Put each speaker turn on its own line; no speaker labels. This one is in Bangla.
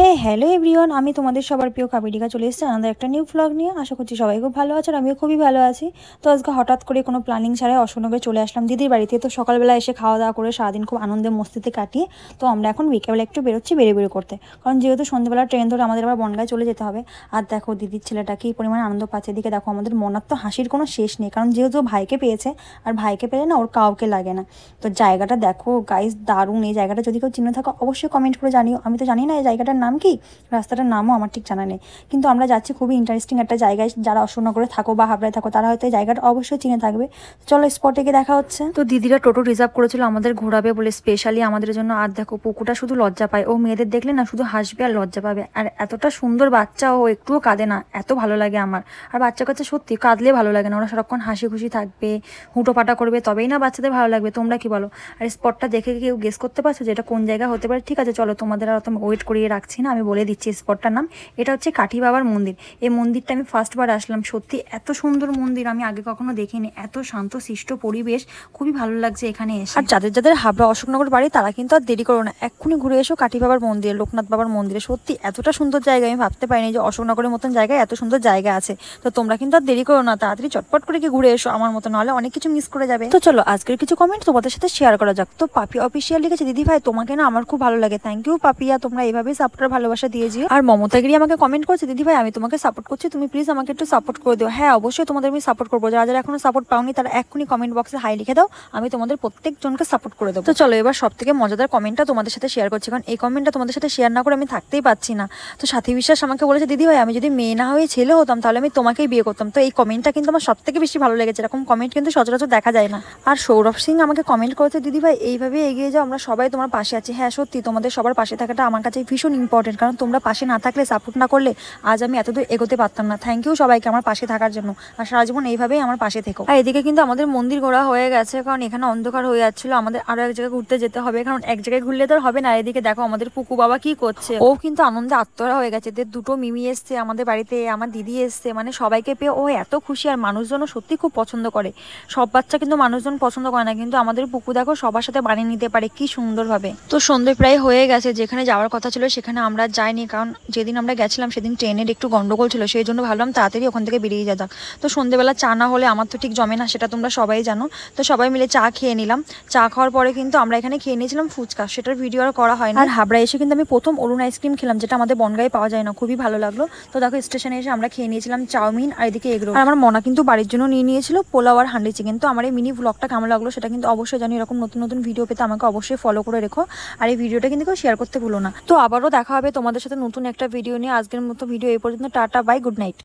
হ্যালো এভরিওয়ান, আমি তোমাদের সবার প্রিয় কাবেরিকা চলে এসেছি আমাদের একটা নিউ ব্লগ নিয়ে। আশা করছি সবাই খুব ভালো আছে আর আমিও খুবই ভালো আছি। তো আজকে হঠাৎ করে কোনো প্ল্যানিং ছাড়াই অশোকনগরে চলে আসলাম দিদির বাড়িতে। তো সকালবেলা এসে খাওয়া দাওয়া করে সারাদিন খুব আনন্দে মস্তিতে কাটিয়ে তো আমরা এখন বিকেলবেলা একটু বেরোচ্ছি বেরিয়ে করতে, কারণ যেহেতু সন্ধ্যেবেলা ট্রেন ধরে আমাদের আবার বনগাঁয় চলে যেতে হবে। আর দেখো দিদির ছেলেটা কি পরিমাণে আনন্দ পাচ্ছে, এদিকে দেখো আমাদের মনার তো হাসির কোনো শেষ নেই, কারণ যেহেতু ভাইকে পেয়েছে আর ভাইকে পেলে না ওর কাউকে লাগে না। তো জায়গাটা দেখো গাইস, দারুণ। এই জায়গাটা যদি কেউ চিনে থাকো অবশ্যই কমেন্ট করে জানিও। আমি তো জানি না এই জায়গাটার নাম কি, রাস্তাটার নামও আমার ঠিক জানা নেই, কিন্তু আমরা যাচ্ছি খুবই ইন্টারেস্টিং একটা জায়গায়। যারা অশোকনগরে থাকো বা হাবড়ায় থাকো তারা হয়তো এই জায়গাটা অবশ্যই চিনে থাকবে। চলো স্পটে গিয়ে দেখা হচ্ছে। তো দিদিরা টোটো রিজার্ভ করেছিল আমাদের ঘোরাবে বলে স্পেশালি আমাদের জন্য। আর দেখো পুকুটা শুধু লজ্জা পায়, ও মেয়েদের দেখলে না শুধু হাসবে আর লজ্জা পাবে। আর এতটা সুন্দর বাচ্চা, ও একটুও কাঁদে না, এত ভালো লাগে আমার। আর বাচ্চা কাচ্চা সত্যি কাঁদলে ভালো লাগে না, ওরা সারাক্ষণ হাসি খুশি থাকবে, হুটোপাটা করবে, তবেই না বাচ্চাদের ভালো লাগবে। তোমরা কি বলো? আর স্পটটা দেখে কেউ গেস করতে পারছো যে এটা কোন জায়গা হতে পারে? ঠিক আছে চলো, তোমাদের আর আমি ওয়েট করিয়ে রাখছি না, আমি বলে দিচ্ছি স্পটটার নাম। এটা হচ্ছে কাঠি বাবার মন্দির। এই মন্দিরটা আমি ফার্স্টবার আসলাম, সত্যি এত সুন্দর মন্দির আমি আগে কখনো দেখিনি। এত শান্ত শিষ্ট পরিবেশ, খুবই ভালো লাগছে এখানে এসে। আর যাদের যাদের হাবড়া অশোকনগর বাড়ি তারা কিন্তু আর দেরি করো না, এক্ষুনি ঘুরে এসো কাঠি বাবার মন্দিরে, লোকনাথ বাবার মন্দিরে। সত্যি এতটা সুন্দর জায়গা আমি ভাবতে পারিনি যে অশোকনগরের মতন জায়গায় এত সুন্দর জায়গা আছে। তো তোমরা কিন্তু আর দেরি করো না, তাড়াতাড়ি চটপট করে কি ঘুরে এসো আমার মতো, নাহলে অনেক কিছু মিস করে যাবে। তো চলো আজকের কিছু কমেন্ট তোমাদের সাথে শেয়ার করা যাক। তো পাপি অফিসিয়াল লিখেছে, দিদি ভাই তোমাকে না আমার খুব ভালো লাগে। থ্যাংক ইউ পাপিয়া, তোমরা এইভাবেই সাপোর্ট ভালোবাসা দিয়ে দিও। আর মমতাগিরি আমাকে কমেন্ট করছে, দিদি ভাই আমি তোমাকে সাপোর্ট করছি, তুমি প্লিজ আমাকে একটু সাপোর্ট করে দিও। হ্যাঁ অবশ্যই তোমাদের আমি সাপোর্ট করবো, যারা যারা এখনো সাপোর্ট পাওনি তারা এক্ষুনি কমেন্ট বক্সে হাই লিখে দাও, আমি তোমাদের প্রত্যেকজনকে সাপোর্ট করে দেবো। তো চলো এবার সব থেকে মজাদার কমেন্টটা তোমাদের সাথে শেয়ার করছি, কারণ এই কমেন্টটা তোমাদের সাথে শেয়ার না করে আমি থাকতেই পাচ্ছি না। তো সাথী বিশ্বাস আমাকে বলেছে, দিদি ভাই আমি যদি মেয়ে না হয়ে ছেলে হতাম তাহলে আমি তোমাকেই বিয়ে করতাম। তো এই কমেন্টটা কিন্তু আমার সব থেকে বেশি ভালো লেগেছে, এরকম কমেন্ট কিন্তু সচরাচর দেখা যায় না। আর সৌরভ সিং আমাকে কমেন্ট করেছে, দিদি ভাই এইভাবে এগিয়ে যাও, আমরা সবাই তোমার পাশে আছি। হ্যাঁ সত্যি তোমাদের সবার পাশে থাকাটা আমার কাছে ভীষণ ইম্পর্টেন্ট, কারণ তোমরা পাশে না থাকলে, সাপোর্ট না করলে আজ আমি এতদূর এগোতে পারতাম না। থ্যাংক ইউ সবাইকে আমার পাশে থাকার জন্য, আর সারা জীবন এইভাবেই আমার পাশে থেকো। আর এদিকে কিন্তু আমাদের মন্দির ঘোরা হয়ে গেছে, কারণ এখানে অন্ধকার হয়ে যাচ্ছিল, আমাদের আরো এক জায়গায় ঘুরতে যেতে হবে, কারণ এক জায়গায় ঘুরলে তো হবে না। এদিকে দেখো আমাদের পুকু বাবা কি করছে, ও কিন্তু আনন্দে আত্মহারা হয়ে গেছে। দুটো মিমি এসছে আমাদের বাড়িতে, আমার দিদি এসছে, মানে সবাইকে পেয়ে ও এত খুশি। আর মানুষজনও সত্যি খুব পছন্দ করে, সব বাচ্চা কিন্তু মানুষজন পছন্দ করে না, কিন্তু আমাদের পুকু দেখো সবার সাথে বানিয়ে নিতে পারে কি সুন্দরভাবে। তো সন্ধ্যে প্রায় হয়ে গেছে, যেখানে যাওয়ার কথা ছিল সেখানে আমরা যাইনি, কারণ যেদিন আমরা গেছিলাম সেদিন ট্রেনের একটু গন্ডগোল ছিল, সেই জন্য ভাবলাম তাড়াতাড়ি ওখান থেকে বেরিয়ে যাক। তো সন্ধ্যেবেলা চা না হলে আমার তো ঠিক জমে না, সেটা তোমরা সবাই জানো। তো সবাই মিলে চা খেয়ে নিলাম। চা খাওয়ার পরে কিন্তু আমরা এখানে খেয়ে নিয়েছিলাম ফুচকা, সেটার ভিডিও আর করা হয় না। আর হাবড়া এসে কিন্তু আমি প্রথম অরুণ আইসক্রিম খেলাম, যেটা আমাদের বনগাঁয়ে পাওয়া যায় না, খুবই ভালো লাগলো। তো দেখো স্টেশনে এসে আমরা খেয়ে নিয়েছিলাম চাউমিন আর এদিকে এগরোল। আর আমার মনা কিন্তু বাড়ির জন্য নিয়ে নিয়েছিল পোলাও আর হান্ডি চিকেন। তো আমার এই মিনি ব্লগটা কেমন লাগলো সেটা কিন্তু অবশ্যই জানি। এরকম নতুন নতুন ভিডিও পেতে আমাকে অবশ্যই ফলো করে রেখো, আর এই ভিডিওটা কিন্তু কেউ শেয়ার করতে ভুলো না। তো আবারও দেখা হবে তোমাদের সাথে নতুন একটা ভিডিও নিয়ে। আজকের মতো ভিডিও এই পর্যন্ত, টাটা বাই, গুড নাইট।